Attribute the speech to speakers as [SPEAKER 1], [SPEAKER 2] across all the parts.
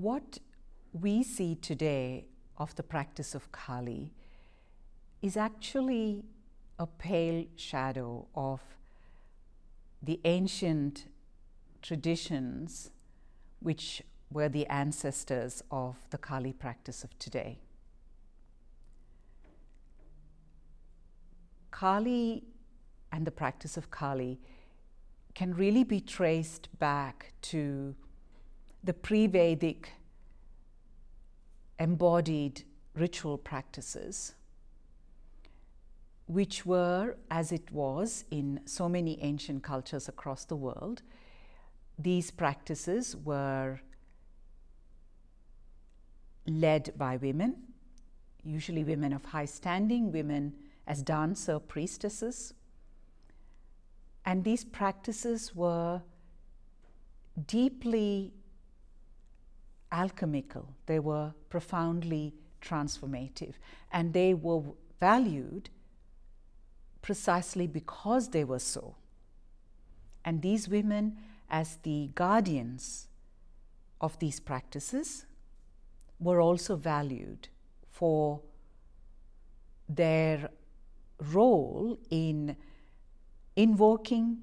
[SPEAKER 1] what we see today of the practice of Kali is actually a pale shadow of the ancient traditions which were the ancestors of the Kali practice of today. Kali and the practice of Kali can really be traced back to the pre-Vedic embodied ritual practices, which were, as it was in so many ancient cultures across the world, these practices were led by women, usually women of high standing, women as dancer priestesses. And these practices were deeply alchemical. They were profoundly transformative, and they were valued precisely because they were so. And these women, as the guardians of these practices, were also valued for their role in invoking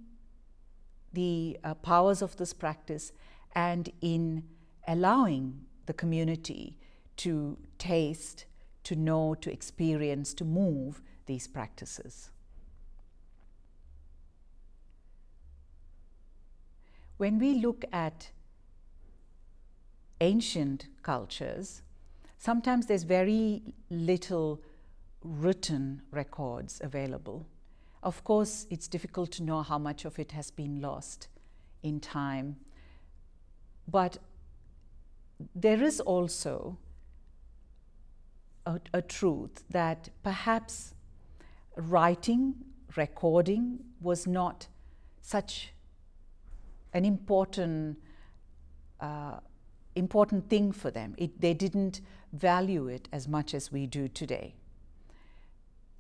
[SPEAKER 1] the powers of this practice and in allowing the community to taste, to know, to experience, to move these practices. When we look at ancient cultures, sometimes there's very little written records available. Of course, it's difficult to know how much of it has been lost in time, but there is also a truth that perhaps writing, recording was not such an important thing for them. They didn't value it as much as we do today.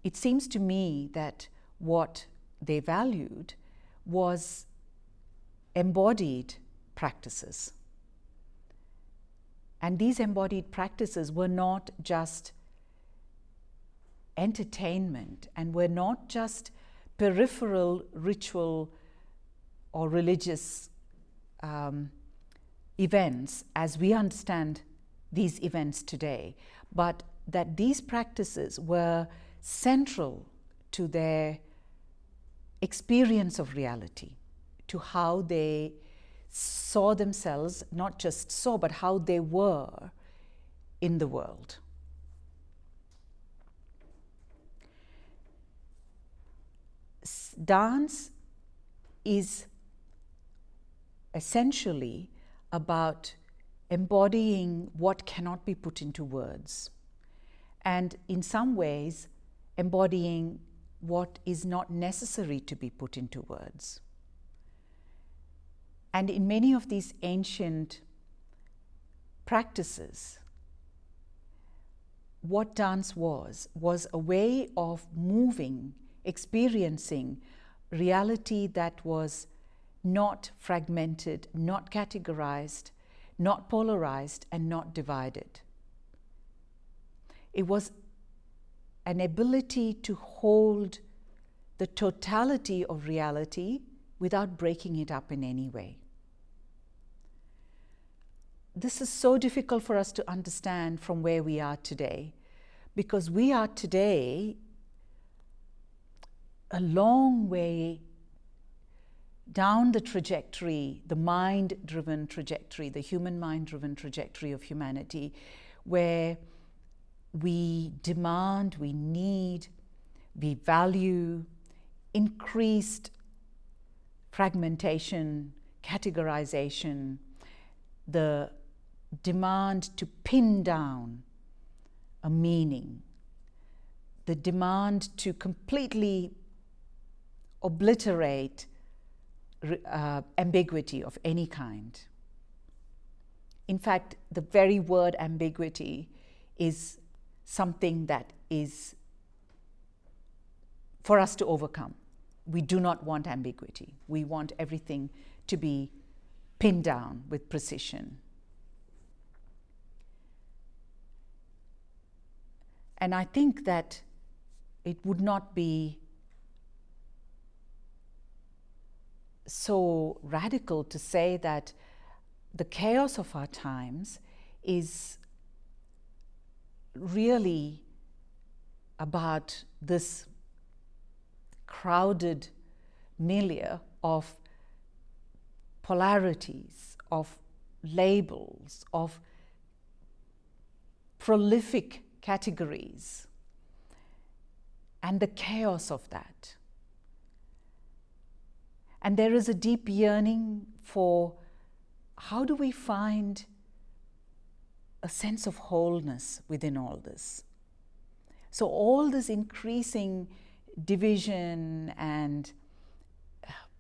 [SPEAKER 1] It seems to me that what they valued was embodied practices. And these embodied practices were not just entertainment and were not just peripheral ritual or religious events as we understand these events today, but that these practices were central to their experience of reality, to how they saw themselves, not just saw, but how they were in the world. Dance is essentially about embodying what cannot be put into words, and in some ways embodying what is not necessary to be put into words. And in many of these ancient practices, what dance was a way of moving, experiencing reality that was not fragmented, not categorized, not polarized, and not divided. It was an ability to hold the totality of reality without breaking it up in any way. This is so difficult for us to understand from where we are today, because we are today a long way down the trajectory, the mind-driven trajectory, the human mind-driven trajectory of humanity, where we demand, we need, we value increased fragmentation, categorization, the demand to pin down a meaning, the demand to completely obliterate ambiguity of any kind. In fact, the very word ambiguity is something that is for us to overcome. We do not want ambiguity. We want everything to be pinned down with precision. And I think that it would not be so radical to say that the chaos of our times is really about this crowded milieu of polarities, of labels, of prolific categories, and the chaos of that. And there is a deep yearning for how do we find a sense of wholeness within all this. So all this increasing division and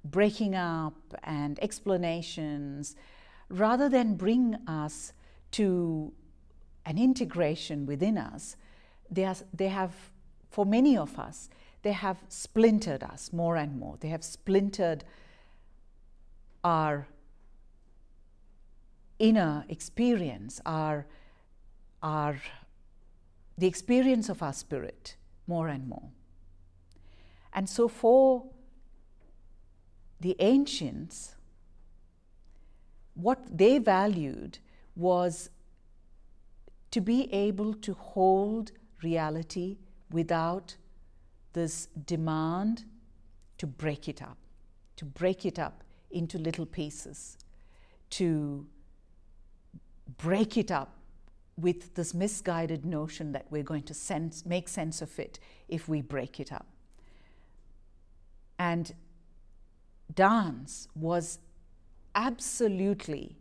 [SPEAKER 1] breaking up and explanations, rather than bring us to an integration within us, they have, for many of us, they have splintered us more and more. They have splintered our inner experience, the experience of our spirit more and more. And so for the ancients, what they valued was to be able to hold reality without this demand to break it up into little pieces, to break it up with this misguided notion that we're going to make sense of it if we break it up. And dance was absolutely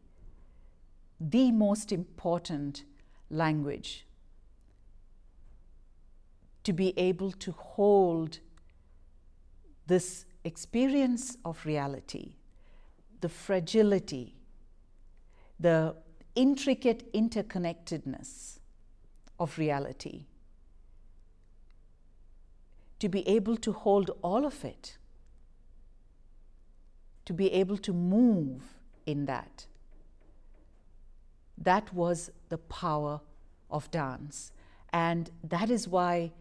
[SPEAKER 1] the most important language to be able to hold this experience of reality, the fragility, the intricate interconnectedness of reality, to be able to hold all of it, to be able to move in that. That was the power of dance. And that is why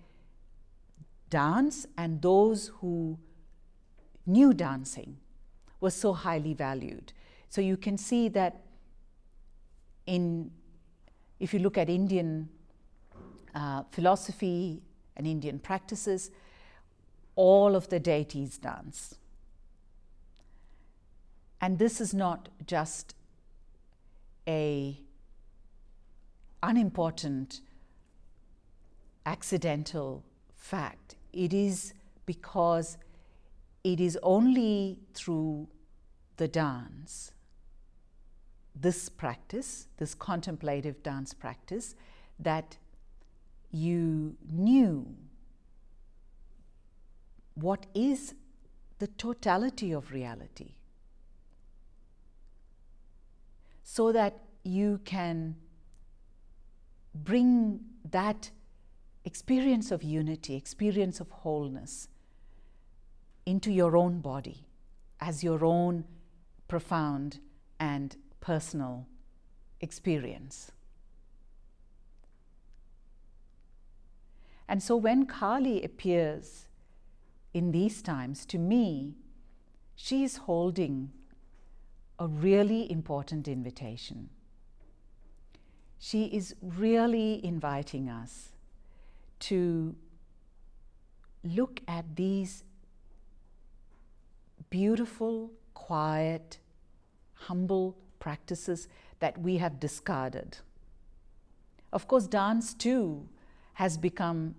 [SPEAKER 1] dance and those who knew dancing was so highly valued. So you can see that if you look at Indian philosophy and Indian practices, all of the deities dance. And this is not just an unimportant, accidental fact. It is because it is only through the dance, this practice, this contemplative dance practice, that you knew what is the totality of reality, so that you can bring that experience of unity, experience of wholeness into your own body as your own profound and personal experience. And so when Kali appears in these times, to me, she is holding a really important invitation. She is really inviting us to look at these beautiful, quiet, humble practices that we have discarded. Of course, dance too has become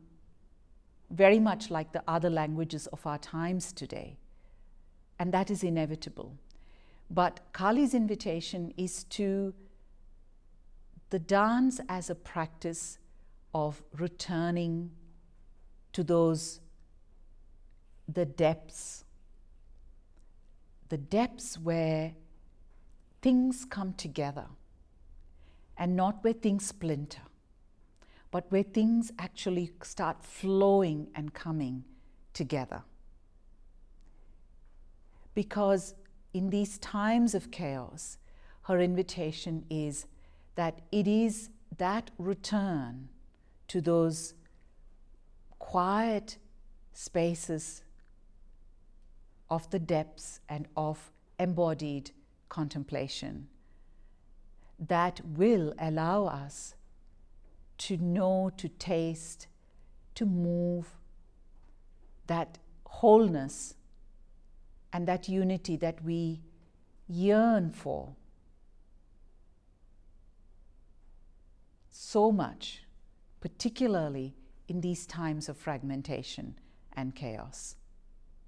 [SPEAKER 1] very much like the other languages of our times today, and that is inevitable. But Kali's invitation is to the dance as a practice of returning to the depths where things come together, and not where things splinter, but where things actually start flowing and coming together. Because in these times of chaos, her invitation is that it is that return to those quiet spaces of the depths and of embodied contemplation that will allow us to know, to taste, to move that wholeness and that unity that we yearn for so much, particularly in these times of fragmentation and chaos.